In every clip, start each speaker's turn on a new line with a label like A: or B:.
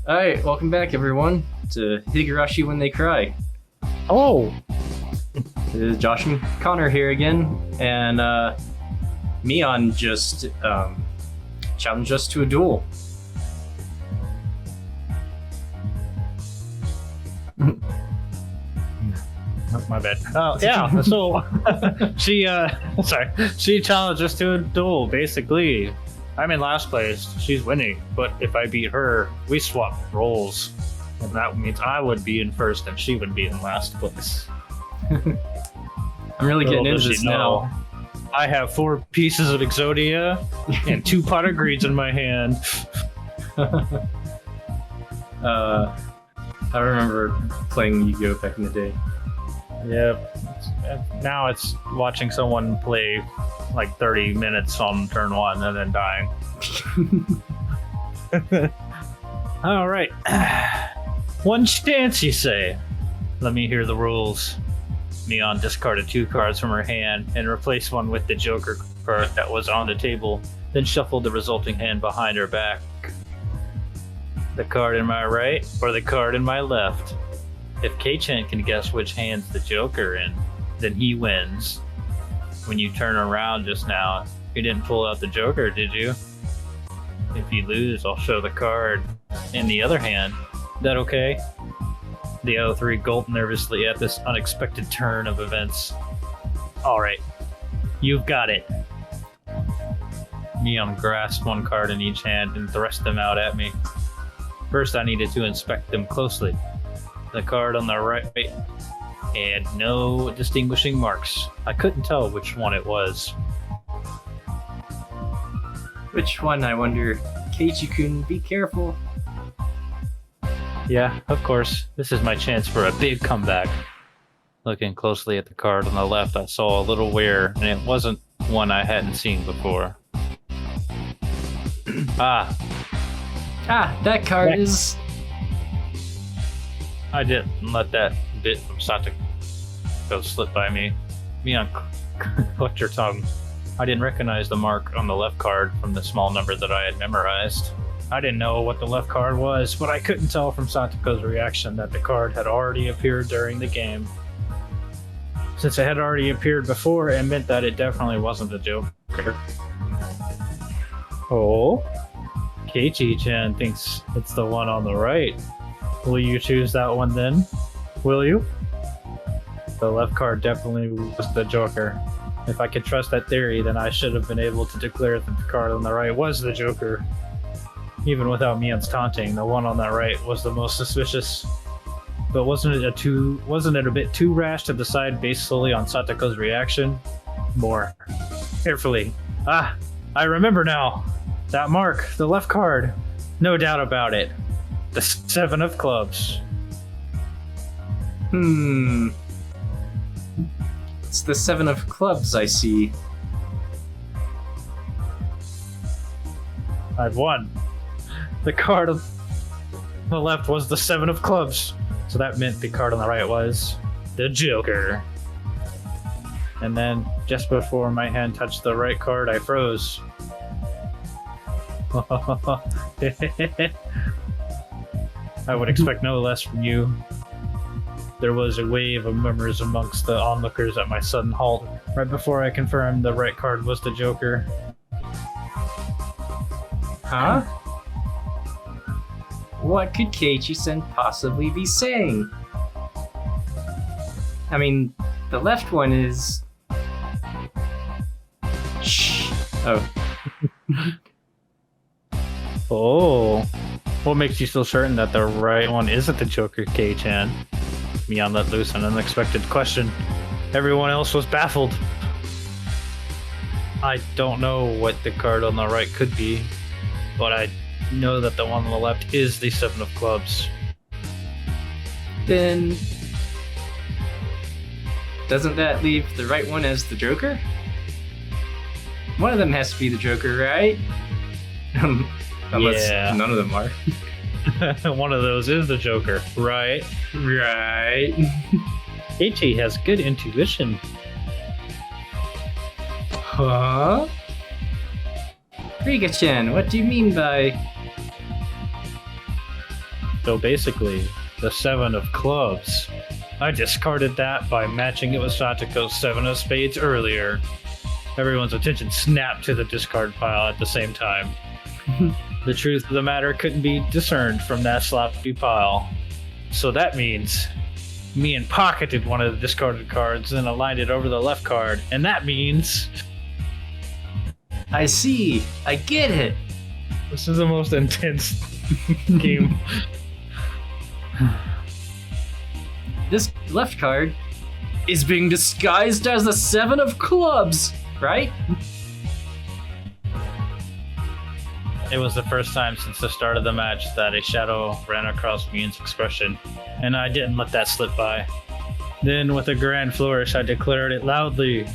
A: Alright, welcome back everyone to Higurashi When They Cry.
B: Oh,
A: Josh and Connor here again, and Mion just challenged us to a duel.
B: my bad. Oh, yeah. So she challenged us to a duel. Basically, I'm in last place. She's winning, but if I beat her, we swap roles, and that means I would be in first and she would be in last place.
A: I'm really getting
B: Little
A: into
B: does
A: this
B: she know,
A: now.
B: I have 4 pieces of Exodia and 2 pot of greens in my hand.
A: I remember playing Yu-Gi-Oh back in the day.
B: Yep. Now it's watching someone play like 30 minutes on turn 1 and then dying. All right. One chance, you say? Let me hear the rules. Mion discarded 2 cards from her hand and replaced one with the Joker card that was on the table, then shuffled the resulting hand behind her back. The card in my right or the card in my left? If Keichi can guess which hand's the Joker in, then he wins. When you turn around just now, you didn't pull out the Joker, did you? If you lose, I'll show the card in the other hand. Is that okay? The other 3 gulp nervously at this unexpected turn of events. Alright, you've got it. Mion grasped 1 card in each hand and thrust them out at me. First, I needed to inspect them closely. The card on the right had no distinguishing marks. I couldn't tell which one it was.
A: Which one, I wonder? Keiichi-kun, be careful.
B: Yeah, of course. This is my chance for a big comeback. Looking closely at the card on the left, I saw a little wear, and it wasn't one I hadn't seen before.
A: That card is...
B: I didn't let that bit from Satoko slip by me. Mion, clucked your tongue. I didn't recognize the mark on the left card from the small number that I had memorized. I didn't know what the left card was, but I couldn't tell from Satoko's reaction that the card had already appeared during the game. Since it had already appeared before, it meant that it definitely wasn't the Joker. Oh? Keiichi-chan thinks it's the one on the right. Will you choose that one then? Will you? The left card definitely was the Joker. If I could trust that theory, then I should have been able to declare that the card on the right was the Joker. Even without Mion's taunting, the one on that right was the most suspicious. But wasn't it a bit too rash to decide based solely on Satoko's reaction? More carefully. I remember now. That mark, the left card. No doubt about it. The 7 of clubs.
A: It's the 7 of clubs, I see.
B: I've won. The card on the left was the 7 of clubs. So that meant the card on the right was the Joker. And then, just before my hand touched the right card, I froze. I would expect no less from you. There was a wave of murmurs amongst the onlookers at my sudden halt, right before I confirmed the right card was the Joker.
A: Huh? What could Keiichi-san possibly be saying? I mean, the left one is... Shh. Oh.
B: Oh. What makes you so certain that the right one isn't the Joker, Kei-chan? Mion let loose an unexpected question. Everyone else was baffled. I don't know what the card on the right could be, but I know that the one on the left is the 7 of clubs.
A: Then... doesn't that leave the right one as the Joker? One of them has to be the Joker, right? Unless none of them are.
B: One of those is the Joker, right?
A: Right.
B: Keiichi has good intuition.
A: Huh? Riga-chan, what do you mean by...
B: So basically, the 7 of clubs. I discarded that by matching it with Satoko's 7 of spades earlier. Everyone's attention snapped to the discard pile at the same time. The truth of the matter couldn't be discerned from that sloppy pile. So that means Mian pocketed one of the discarded cards and aligned it over the left card. And that means...
A: I see. I get it.
B: This is the most intense game.
A: This left card is being disguised as the 7 of clubs, right?
B: It was the first time since the start of the match that a shadow ran across Mian's expression, and I didn't let that slip by. Then, with a grand flourish, I declared it loudly.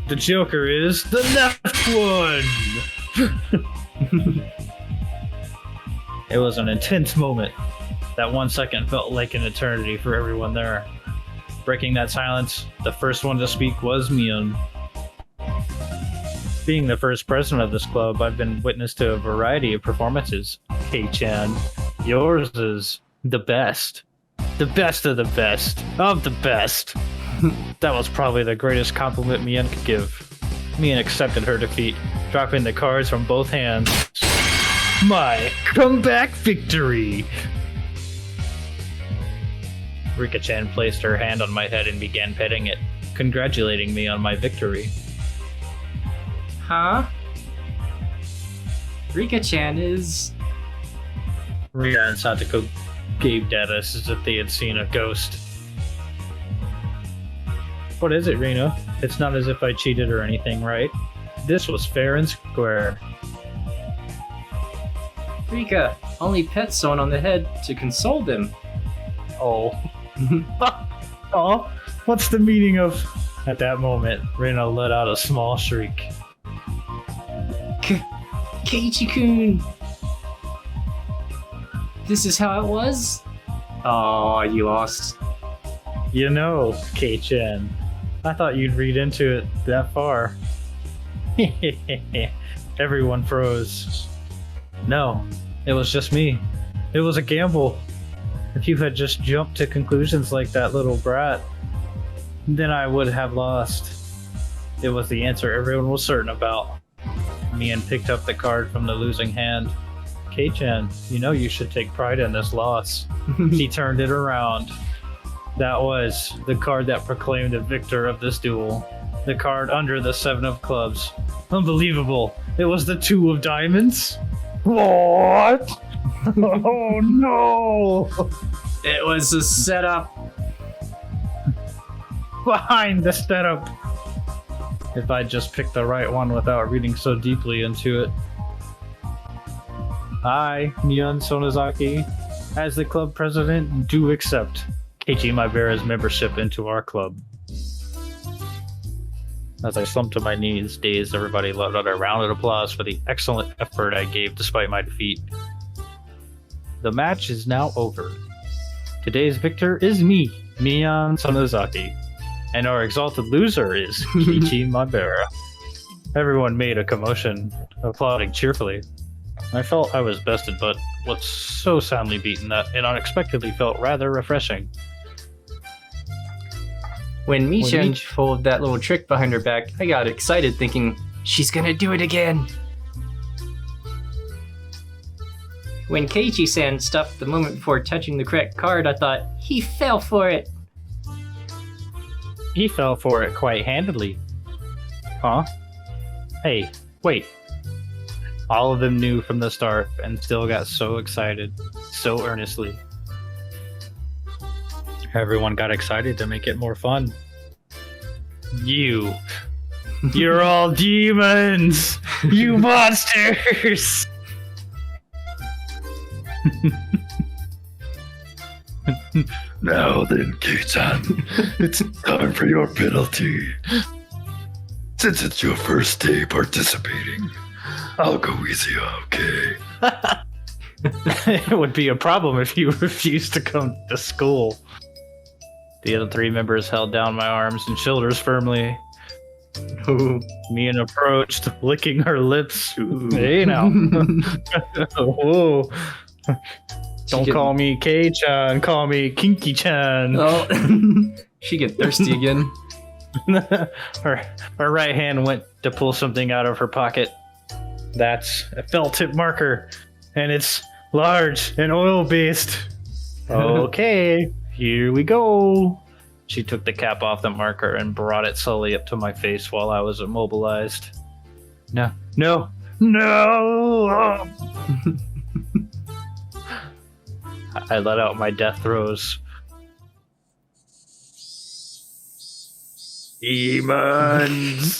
B: The Joker is the left one! It was an intense moment. That 1 second felt like an eternity for everyone there. Breaking that silence, the first one to speak was Mian. Being the first president of this club, I've been witness to a variety of performances. Kei-chan, yours is the best. The best of the best of the best. That was probably the greatest compliment Mian could give. Mian accepted her defeat, dropping the cards from both hands. My comeback victory! Rika-chan placed her hand on my head and began petting it, congratulating me on my victory.
A: Huh? Rika-chan is...
B: Rina and Satoko gaped at us as if they had seen a ghost. What is it, Rena? It's not as if I cheated or anything, right? This was fair and square.
A: Rika only pet someone on the head to console them.
B: Oh. Oh, what's the meaning of... At that moment, Rena let out a small shriek.
A: Keiichi-kun! This is how it was? Oh, you lost.
B: You know, Kei-chan, I thought you'd read into it that far. Everyone froze. No, it was just me. It was a gamble. If you had just jumped to conclusions like that little brat, then I would have lost. It was the answer everyone was certain about. Mian picked up the card from the losing hand. Kei-chan, you know you should take pride in this loss. He turned it around. That was the card that proclaimed the victor of this duel. The card under the 7 of clubs. Unbelievable. It was the 2 of diamonds? What? Oh no!
A: It was a setup.
B: Behind the setup. If I just picked the right one without reading so deeply into it. I, Mian Sonozaki, as the club president, do accept Keiichi Maibara's membership into our club. As I slumped to my knees, dazed, everybody let out a round of applause for the excellent effort I gave despite my defeat. The match is now over. Today's victor is me, Mian Sonozaki, and our exalted loser is Keiichi Maibara. Everyone made a commotion, applauding cheerfully. I felt I was bested, but was so soundly beaten that it unexpectedly felt rather refreshing.
A: When Michan pulled that little trick behind her back, I got excited thinking, she's gonna do it again. When Keiichi-san stopped the moment before touching the correct card, I thought, he fell for it.
B: He fell for it quite handily. Huh? Hey, wait. All of them knew from the start and still got so excited, so earnestly. Everyone got excited to make it more fun. You're all demons! You monsters!
C: Now then, Kei-chan, it's time for your penalty. Since it's your first day participating, I'll go easy, okay?
B: It would be a problem if you refused to come to school. The other 3 members held down my arms and shoulders firmly.
A: Ooh.
B: Mian approached, licking her lips.
A: Ooh.
B: Hey now. Whoa. Don't
A: get-
B: call me Kei-chan, call me Kinky-chan.
A: Oh, she get thirsty again.
B: her right hand went to pull something out of her pocket. That's a felt tip marker, and it's large and oil-based. Okay, here we go. She took the cap off the marker and brought it slowly up to my face while I was immobilized. No. I let out my death throes.
C: Demons!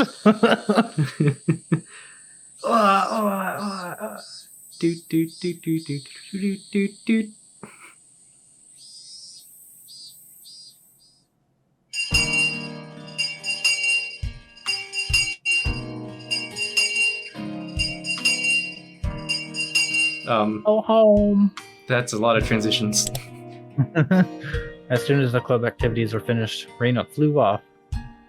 A: Doot, doot, doot, doot, doot, doot, doot, doot.
B: Go home.
A: That's a lot of transitions.
B: As soon as the club activities were finished, Rena flew off.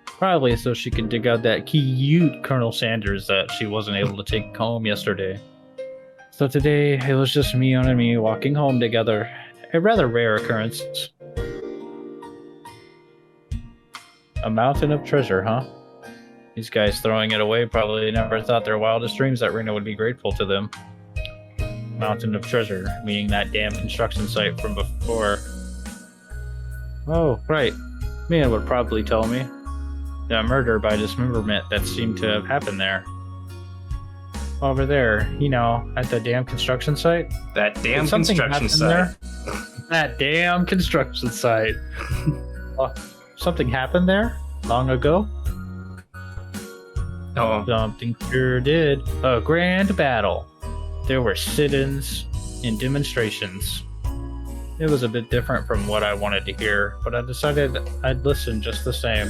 B: Probably so she could dig out that cute Colonel Sanders that she wasn't able to take home yesterday. So today, it was just Mion and me walking home together. A rather rare occurrence. A mountain of treasure, huh? These guys throwing it away probably never thought their wildest dreams that Rena would be grateful to them. Mountain of treasure, meaning that damn construction site from before. Oh, right. Mian would probably tell me. The murder by dismemberment that seemed to have happened there. Over there, you know, at the damn construction site.
A: That damn
B: Did something
A: construction
B: happen
A: site.
B: there? That damn construction site. Something happened there long ago?
A: Oh,
B: Something sure did. A grand battle. There were sit-ins and demonstrations. It was a bit different from what I wanted to hear, but I decided I'd listen just the same.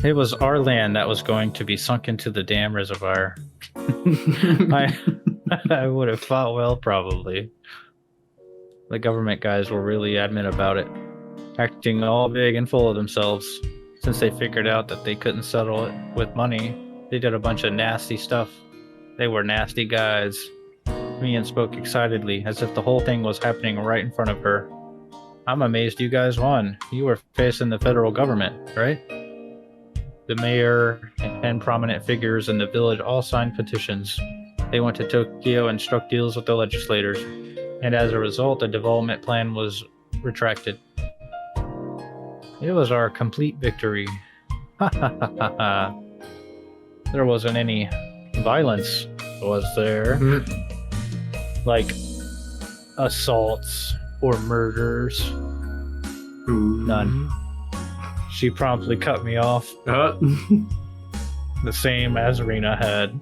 B: It was our land that was going to be sunk into the dam reservoir. I would have fought well, probably. The government guys were really adamant about it, acting all big and full of themselves. Since they figured out that they couldn't settle it with money, they did a bunch of nasty stuff. They were nasty guys. Mian spoke excitedly, as if the whole thing was happening right in front of her. I'm amazed you guys won. You were facing the federal government, right? The mayor and prominent figures in the village all signed petitions. They went to Tokyo and struck deals with the legislators, and as a result, the development plan was retracted. It was our complete victory. Ha ha ha ha ha. There wasn't any violence, was there? Like assaults or murders? None. She promptly cut me off, the same as Rena had.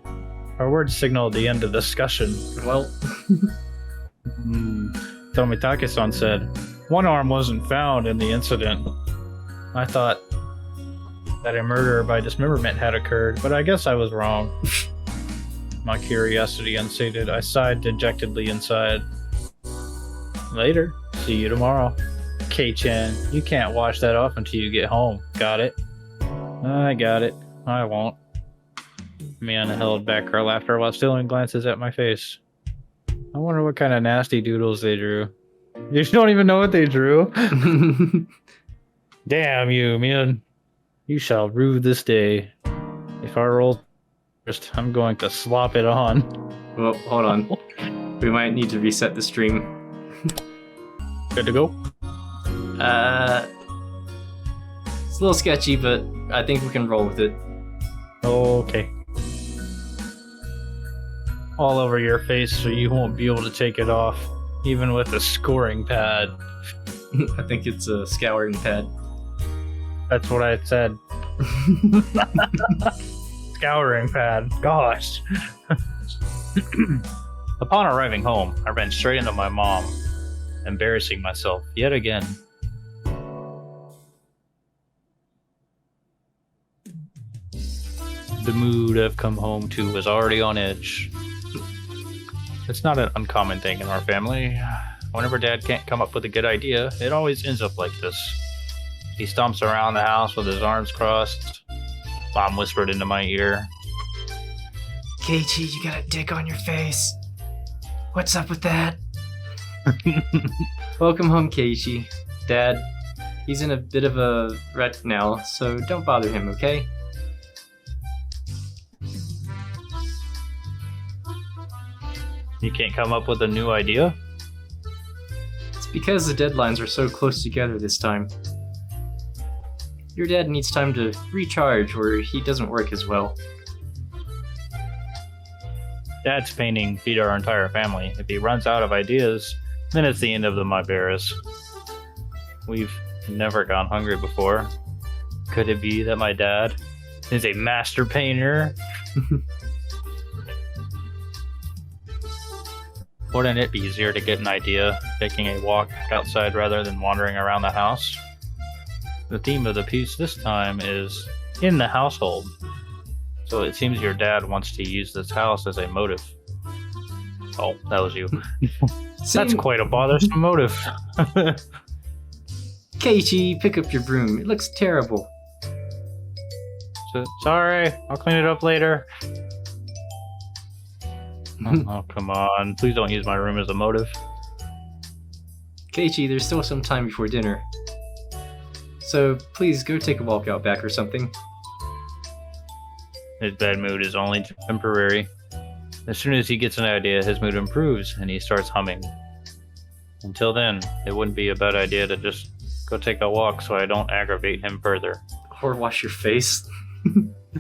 B: Our words signaled the end of the discussion.
A: well.
B: Tomitake-san said, one arm wasn't found in the incident. I thought that a murder by dismemberment had occurred, but I guess I was wrong. My curiosity unsated, I sighed dejectedly inside. Later. See you tomorrow. Kei-chan, you can't wash that off until you get home. Got it? I got it. I won't. Mian held back her laughter while stealing glances at my face. I wonder what kind of nasty doodles they drew. You don't even know what they drew? Damn you, Mian. You shall rue this day. If I roll first, I'm going to slop it on.
A: Well, hold on. We might need to reset the stream.
B: Good to go?
A: It's a little sketchy, but I think we can roll with it.
B: Okay. All over your face so you won't be able to take it off, even with a scoring pad.
A: I think it's a scouring pad.
B: That's what I said. Scouring pad. Gosh. Upon arriving home, I ran straight into my mom, embarrassing myself yet again. The mood I've come home to was already on edge. It's not an uncommon thing in our family. Whenever Dad can't come up with a good idea, it always ends up like this. He stomps around the house with his arms crossed. Mom whispered into my ear.
A: Keichi, you got a dick on your face. What's up with that? Welcome home, Keichi. Dad, he's in a bit of a rut now, so don't bother him, okay?
B: You can't come up with a new idea?
A: It's because the deadlines are so close together this time. Your dad needs time to recharge or he doesn't work as well.
B: Dad's painting feed our entire family. If he runs out of ideas, then it's the end of the Myberis. We've never gone hungry before. Could it be that my dad is a master painter? Wouldn't it be easier to get an idea taking a walk outside rather than wandering around the house? The theme of the piece this time is in the household. So it seems your dad wants to use this house as a motive. Oh, that was you. That's quite a bothersome motive.
A: Keiichi, pick up your broom. It looks terrible.
B: Sorry, I'll clean it up later. Oh, come on. Please don't use my room as a motive.
A: Keiichi, there's still some time before dinner. So please go take a walk out back or something.
B: His bad mood is only temporary. As soon as he gets an idea, his mood improves and he starts humming. Until then, it wouldn't be a bad idea to just go take a walk so I don't aggravate him further.
A: Or wash your face.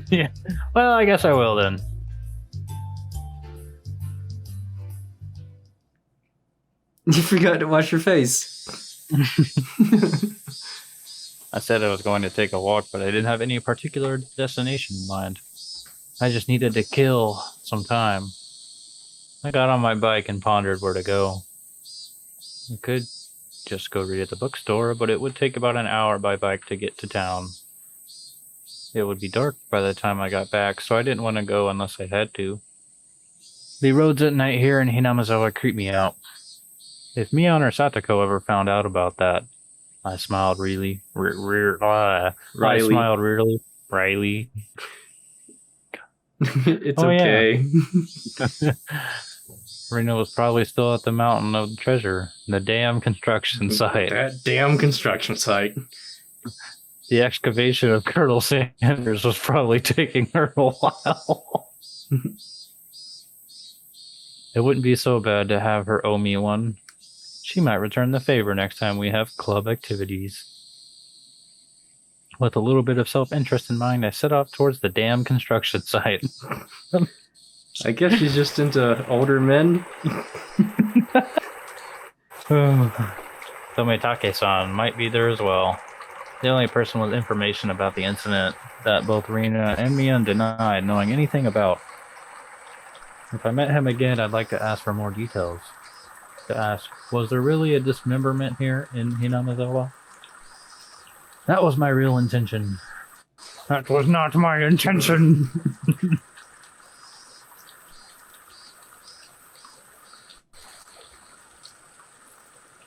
B: Yeah. Well, I guess I will then.
A: You forgot to wash your face.
B: I said I was going to take a walk, but I didn't have any particular destination in mind. I just needed to kill some time. I got on my bike and pondered where to go. I could just go read at the bookstore, but it would take about an hour by bike to get to town. It would be dark by the time I got back, so I didn't want to go unless I had to. The roads at night here in Hinamizawa creep me out. If Mion or Satoko ever found out about that, I smiled really. I smiled really. Riley.
A: It's okay.
B: Yeah. Rena was probably still at the mountain of treasure, the damn construction site.
A: That damn construction site.
B: The excavation of Colonel Sanders was probably taking her a while. It wouldn't be so bad to have her owe me one. She might return the favor next time we have club activities. With a little bit of self-interest in mind, I set off towards the damn construction site.
A: I guess she's just into older men.
B: Tomitake-san might be there as well. The only person with information about the incident that both Rena and Mion denied knowing anything about. If I met him again, I'd like to ask for more details. To ask, was there really a dismemberment here in Hinamizawa? That was my real intention. That was not my intention!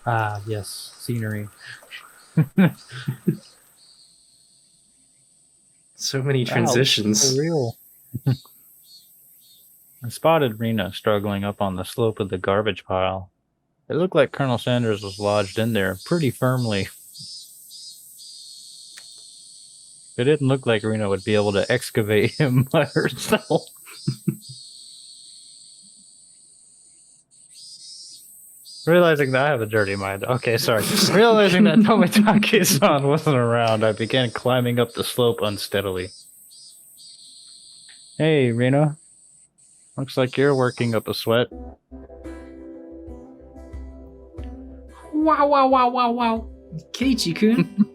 B: Ah, yes, scenery.
A: So many transitions.
B: Wow, for real. I spotted Rena struggling up on the slope of the garbage pile. It looked like Colonel Sanders was lodged in there pretty firmly. It didn't look like Rena would be able to excavate him by herself. Realizing that I have a dirty mind. Okay, sorry. Realizing that Tomitake-san wasn't around, I began climbing up the slope unsteadily. Hey, Rena. Looks like you're working up a sweat.
A: Wow. Keiichi-kun.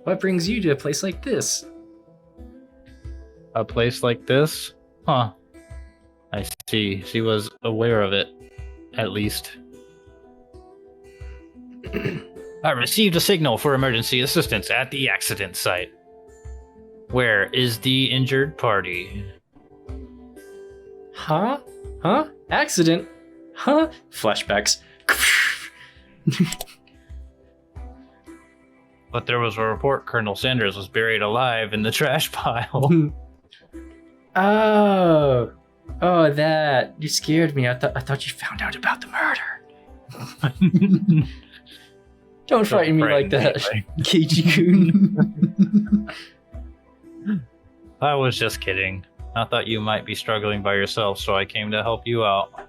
A: What brings you to a place like this?
B: A place like this? Huh. I see. She was aware of it, at least. I received a signal for emergency assistance at the accident site. Where is the injured party?
A: Huh? Accident? Huh? Flashbacks.
B: but there was a report Colonel Sanders was buried alive in the trash pile.
A: Oh, that you scared me. I thought you found out about the murder. Don't frighten me like that, Keichi-kun.
B: I was just kidding. I thought you might be struggling by yourself, so I came to help you out.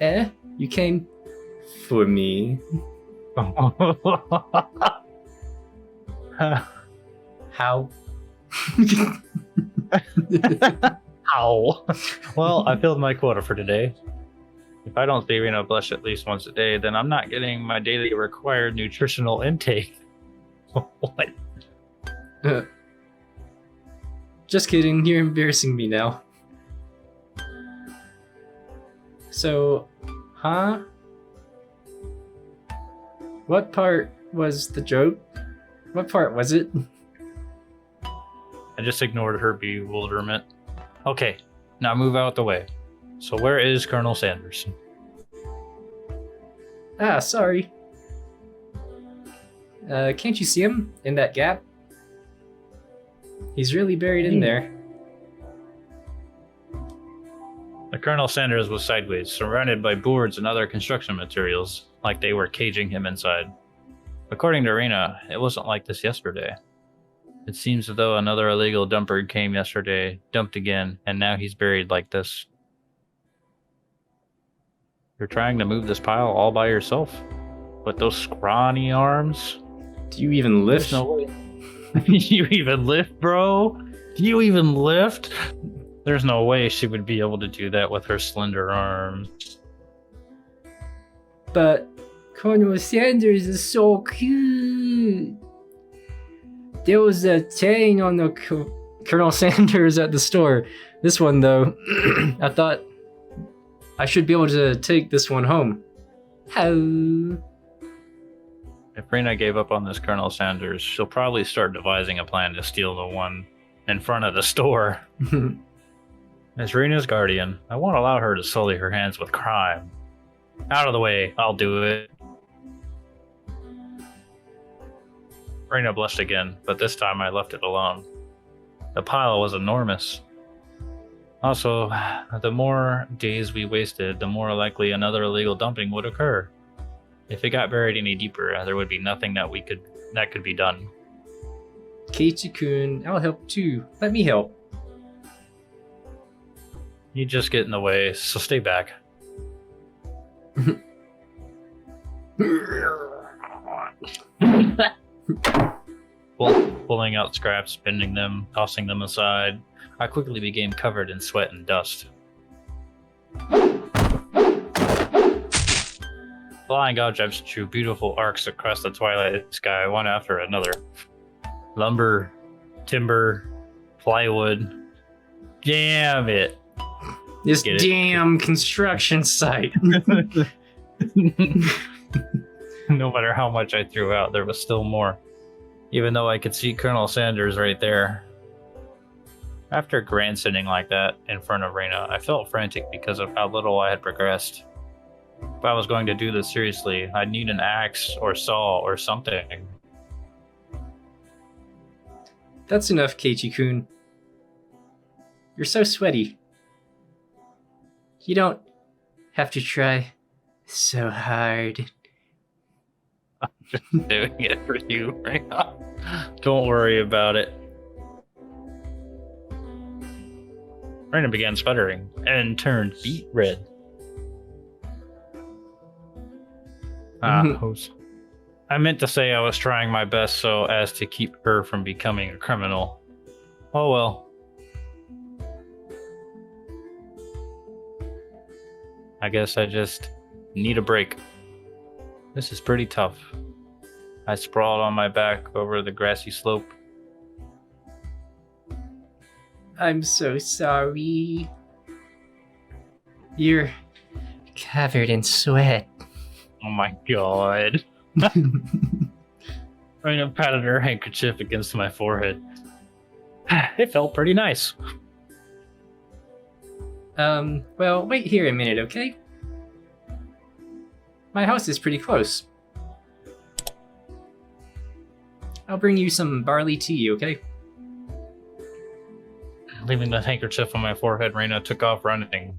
A: You came for me. How?
B: Ow. Well, I filled my quota for today. If I don't see Rena blush at least once a day, then I'm not getting my daily required nutritional intake. What?
A: Just kidding, you're embarrassing me now. So, huh? What part was the joke? What part was it?
B: I just ignored her bewilderment. Okay, now move out the way. So where is Colonel Sanders?
A: Ah, sorry. Can't you see him in that gap? He's really buried in there.
B: The Colonel Sanders was sideways, surrounded by boards and other construction materials, like they were caging him inside. According to Rena, it wasn't like this yesterday. It seems as though another illegal dumper came yesterday, dumped again, and now he's buried like this. You're trying to move this pile all by yourself? With those scrawny arms?
A: Do you even lift?
B: There's no way. You even lift, bro? Do you even lift? There's no way she would be able to do that with her slender arms.
A: But Colonel Sanders is so cute. There was a chain on the Colonel Sanders at the store. This one, though, I thought I should be able to take this one home. How?
B: If Rena gave up on this Colonel Sanders, she'll probably start devising a plan to steal the one in front of the store. As Rena's guardian, I won't allow her to sully her hands with crime. Out of the way, I'll do it. Rena blushed again, but this time I left it alone. The pile was enormous. Also, the more days we wasted, the more likely another illegal dumping would occur. If it got buried any deeper, there would be nothing that could be done.
A: Keiichi-kun, I'll help too. Let me help.
B: You just get in the way, so stay back. Pulling out scraps, bending them, tossing them aside, I quickly became covered in sweat and dust. Flying objects drew beautiful arcs across the twilight sky, one after another. Lumber, timber, plywood. Damn it.
A: This damn construction site.
B: No matter how much I threw out, there was still more. Even though I could see Colonel Sanders right there. After grandstanding like that in front of Rena, I felt frantic because of how little I had progressed. If I was going to do this seriously, I'd need an axe or saw or something.
A: That's enough, Keiichi-kun. You're so sweaty. You don't have to try so hard.
B: I'm just doing it for you, Rena. Don't worry about it. Rena began sputtering and turned beet red. I meant to say I was trying my best so as to keep her from becoming a criminal. Oh well. I guess I just need a break. This is pretty tough. I sprawled on my back over the grassy slope.
A: I'm so sorry. You're covered in sweat.
B: Oh my god. Rena patted her handkerchief against my forehead. It felt pretty nice.
A: Well, wait here a minute, okay? My house is pretty close. I'll bring you some barley tea, okay?
B: Leaving the handkerchief on my forehead, Rena took off running.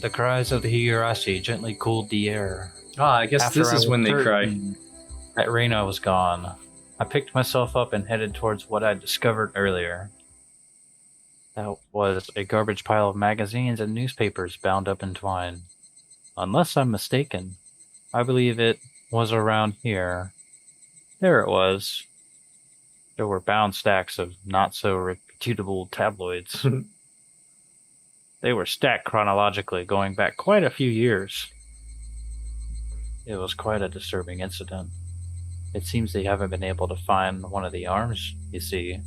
B: The cries of the Higurashi gently cooled the air.
A: Ah, I guess this is when they cry.
B: That Rena was gone. I picked myself up and headed towards what I'd discovered earlier. That was a garbage pile of magazines and newspapers bound up in twine. Unless I'm mistaken, I believe it was around here. There it was. There were bound stacks of not-so-reputable tabloids. They were stacked chronologically, going back quite a few years. It was quite a disturbing incident. It seems they haven't been able to find one of the arms, you see.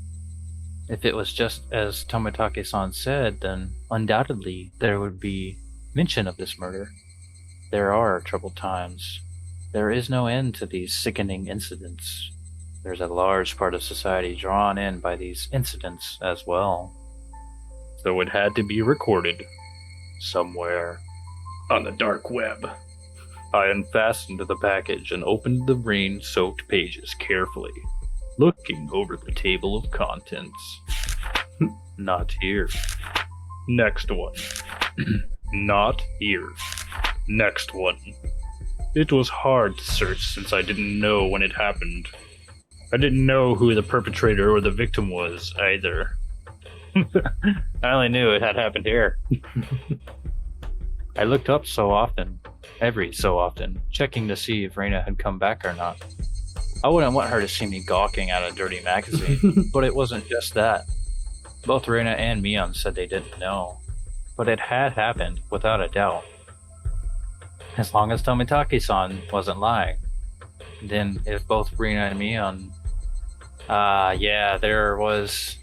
B: If it was just as Tomitake-san said, then undoubtedly there would be mention of this murder. There are troubled times. There is no end to these sickening incidents. There's a large part of society drawn in by these incidents as well. So it had to be recorded somewhere on the dark web. I unfastened the package and opened the rain-soaked pages carefully, looking over the table of contents. Not here. Next one. Not here. Next one. It was hard to search since I didn't know when it happened. I didn't know who the perpetrator or the victim was either. I only knew it had happened here. I looked up so often, every so often, checking to see if Rena had come back or not. I wouldn't want her to see me gawking at a dirty magazine, but it wasn't just that. Both Rena and Mion said they didn't know, but it had happened without a doubt. As long as Tomitake-san wasn't lying. Then if both Rena and Mion... there was...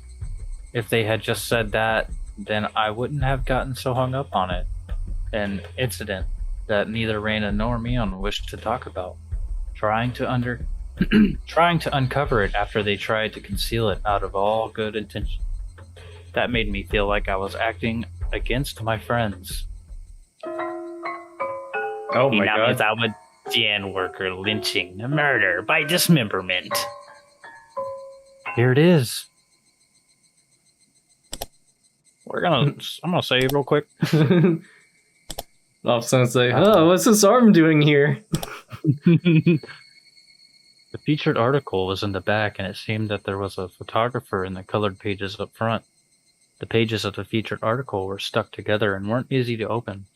B: If they had just said that, then I wouldn't have gotten so hung up on it. An incident that neither Rena nor Mion wished to talk about. Trying to uncover it after they tried to conceal it out of all good intention. That made me feel like I was acting against my friends.
A: Oh my god.
B: I would Jan worker lynching, murder by dismemberment. Here it is. I'm gonna save real quick.
A: Sensei, oh, what's this arm doing here?
B: The featured article was in the back, and it seemed that there was a photographer in the colored pages up front. The pages of the featured article were stuck together and weren't easy to open.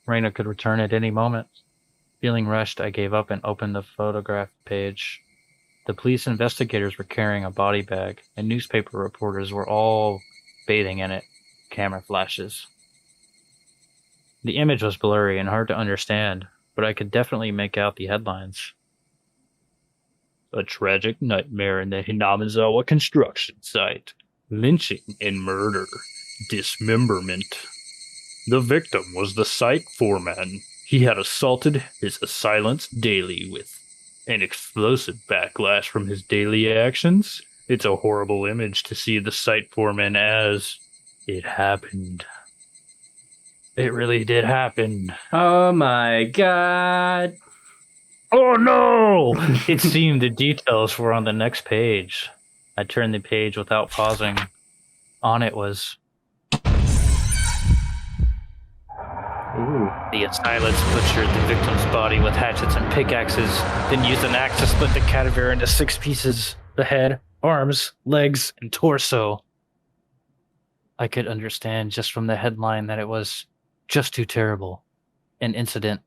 B: Rena could return at any moment. Feeling rushed, I gave up and opened the photograph page. The police investigators were carrying a body bag, and newspaper reporters were all bathing in it. Camera flashes. The image was blurry and hard to understand, but I could definitely make out the headlines. A tragic nightmare in the Hinamizawa construction site. Lynching and murder. Dismemberment. The victim was the site foreman. He had assaulted his assailants daily with an explosive backlash from his daily actions. It's a horrible image to see the site foreman as it happened. It really did happen.
A: Oh my god.
B: Oh no! It seemed the details were on the next page. I turned the page without pausing. On it was...
A: Ooh.
B: The assailants butchered the victim's body with hatchets and pickaxes, then used an axe to split the cadaver into 6 pieces. The head, arms, legs, and torso. I could understand just from the headline that it was just too terrible. An incident.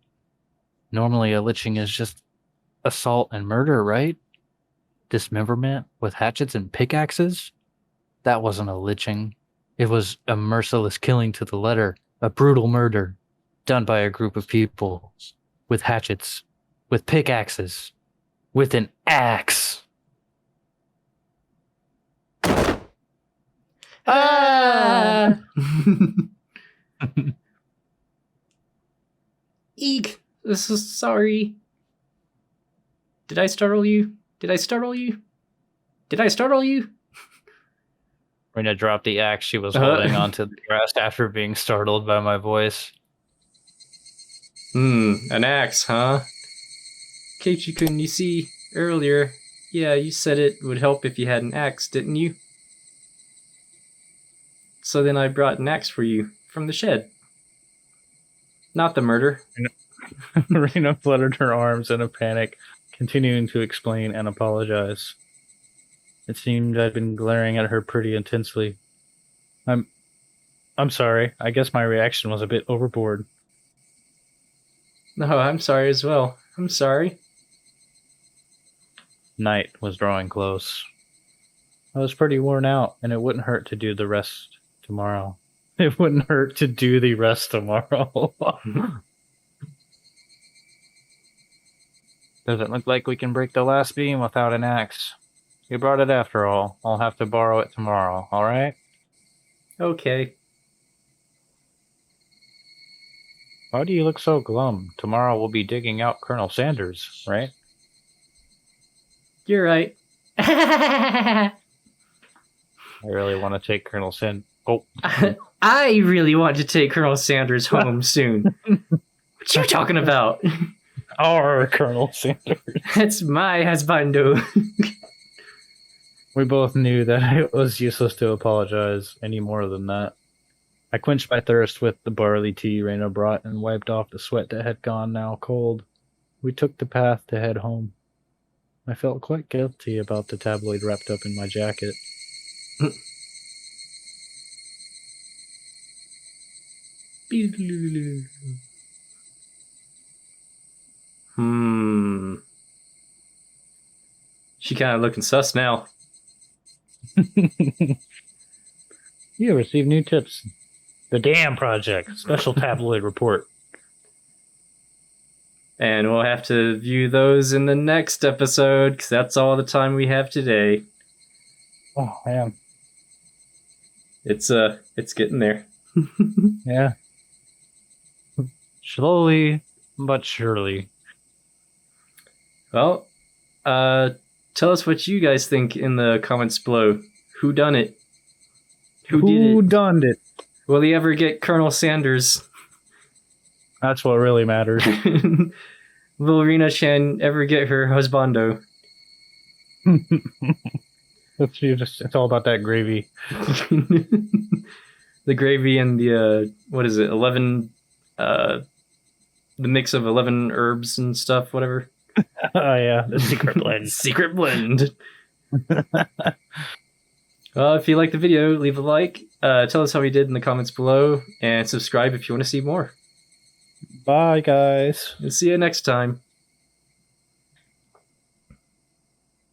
B: Normally a lynching is just assault and murder, right? Dismemberment with hatchets and pickaxes? That wasn't a lynching. It was a merciless killing to the letter. A brutal murder. Done by a group of people. With hatchets. With pickaxes. With an axe.
A: Ah! Eek! This is sorry. Did I startle you? Did I startle you? Did I startle you?
B: Rena dropped the axe she was holding onto the grass after being startled by my voice.
A: An axe, huh? Keichi-kun, you see, earlier, yeah, you said it would help if you had an axe, didn't you? So then I brought an axe for you from the shed. Not the murder.
B: Rena fluttered her arms in a panic, continuing to explain and apologize. It seemed I'd been glaring at her pretty intensely. I'm sorry. I guess my reaction was a bit overboard.
A: No, I'm sorry as well. I'm sorry.
B: Night was drawing close. I was pretty worn out, and it wouldn't hurt to do the rest tomorrow. It wouldn't hurt to do the rest tomorrow. Doesn't look like we can break the last beam without an axe. You brought it after all. I'll have to borrow it tomorrow, alright?
A: Okay.
B: Why do you look so glum? Tomorrow we'll be digging out Colonel Sanders, right?
A: You're right.
B: I really want to take Colonel Sanders. Oh.
A: I really want to take Colonel Sanders home soon. What you talking about?
B: Our Colonel Sanders.
A: That's my husbando.
B: We both knew that it was useless to apologize any more than that. I quenched my thirst with the barley tea Rena brought and wiped off the sweat that had gone now cold. We took the path to head home. I felt quite guilty about the tabloid wrapped up in my jacket.
A: She kind of looking sus now.
B: You received new tips. The Damn Project, special tabloid report.
A: And we'll have to view those in the next episode, because that's all the time we have today.
B: Oh, man.
A: It's getting there.
B: Yeah. Slowly, but surely.
A: Well, tell us what you guys think in the comments below. Who done it? Who did it?
B: Who done it?
A: Will he ever get Colonel Sanders?
B: That's what really matters.
A: Will Rena-chan ever get her husbando?
B: It's all about that gravy.
A: The gravy and the, what is it, 11, the mix of 11 herbs and stuff, whatever.
B: Oh, yeah, the secret blend.
A: Secret blend. Well, if you liked the video, leave a like. Tell us how you did in the comments below, and subscribe if you want to see more.
B: Bye, guys.
A: And see you next time.